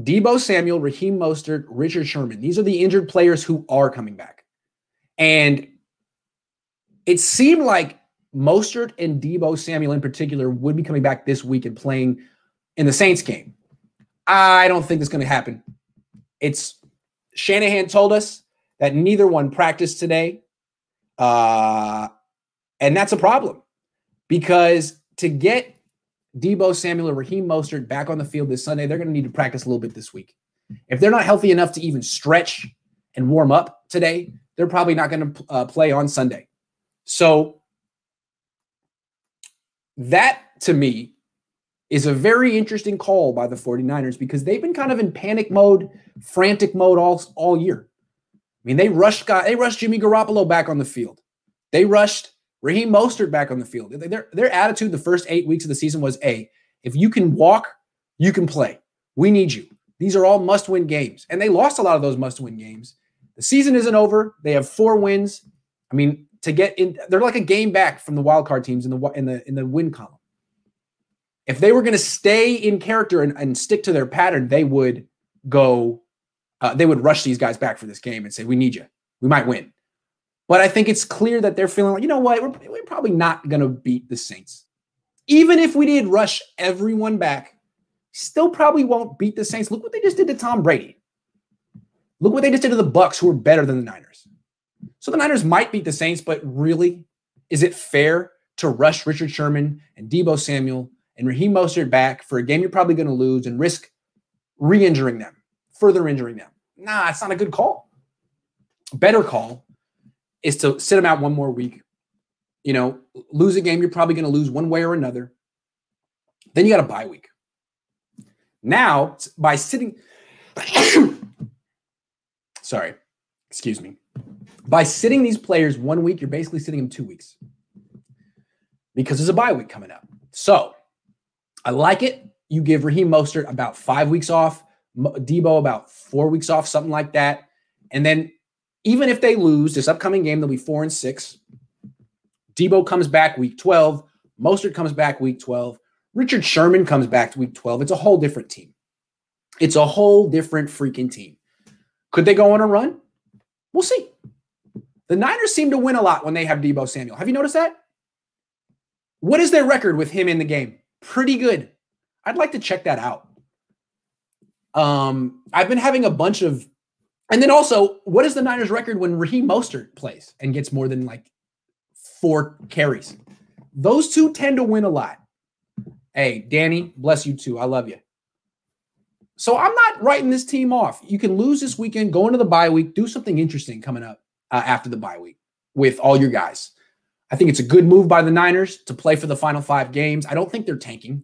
Deebo Samuel, Raheem Mostert, Richard Sherman. These are the injured players who are coming back. And it seemed like Mostert and Deebo Samuel in particular would be coming back this week and playing in the Saints game. I don't think that's going to happen. Shanahan told us that neither one practiced today. And that's a problem because to get Deebo Samuel or Raheem Mostert back on the field this Sunday, they're going to need to practice a little bit this week. If they're not healthy enough to even stretch and warm up today, they're probably not going to play on Sunday. So that, to me, is a very interesting call by the 49ers because they've been kind of in panic mode, frantic mode all year. I mean, they rushed Jimmy Garoppolo back on the field. They rushed Raheem Mostert back on the field. Their attitude the first 8 weeks of the season was, hey, if you can walk, you can play. We need you. These are all must-win games. And they lost a lot of those must-win games. The season isn't over. They have 4 wins. I mean, to get in, they're like a game back from the wild card teams in the win column. If they were going to stay in character and stick to their pattern, they would rush these guys back for this game and say, we need you. We might win. But I think it's clear that they're feeling like, you know what, we're probably not going to beat the Saints. Even if we did rush everyone back, still probably won't beat the Saints. Look what they just did to Tom Brady. Look what they just did to the Bucs, who are better than the Niners. So the Niners might beat the Saints, but really, is it fair to rush Richard Sherman and Deebo Samuel and Raheem Mostert back for a game you're probably going to lose and risk re-injuring them, further injuring them? Nah, it's not a good call. A better call is to sit them out one more week. You know, lose a game you're probably going to lose one way or another. Then you got a bye week. Now, by sitting sorry, excuse me. By sitting these players 1 week, you're basically sitting them 2 weeks because there's a bye week coming up. So I like it. You give Raheem Mostert about 5 weeks off, Deebo about 4 weeks off, something like that. And then even if they lose this upcoming game, they'll be 4-6. Deebo comes back week 12. Mostert comes back week 12. Richard Sherman comes back to week 12. It's a whole different team. It's a whole different freaking team. Could they go on a run? We'll see. The Niners seem to win a lot when they have Deebo Samuel. Have you noticed that? What is their record with him in the game? Pretty good. I'd like to check that out. I've been having a bunch of, and then also, what is the Niners record when Raheem Mostert plays and gets more than like 4 carries? Those two tend to win a lot. Hey, Danny, bless you too. I love you. So I'm not writing this team off. You can lose this weekend, go into the bye week, do something interesting coming up after the bye week with all your guys. I think it's a good move by the Niners to play for the final 5 games. I don't think they're tanking.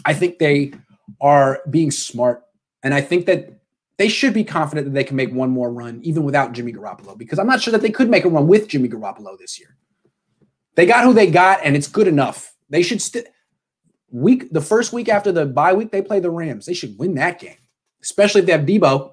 I think they are being smart. And I think that they should be confident that they can make one more run even without Jimmy Garoppolo, because I'm not sure that they could make a run with Jimmy Garoppolo this year. They got who they got, and it's good enough. They should the first week after the bye week, they play the Rams. They should win that game, especially if they have Deebo.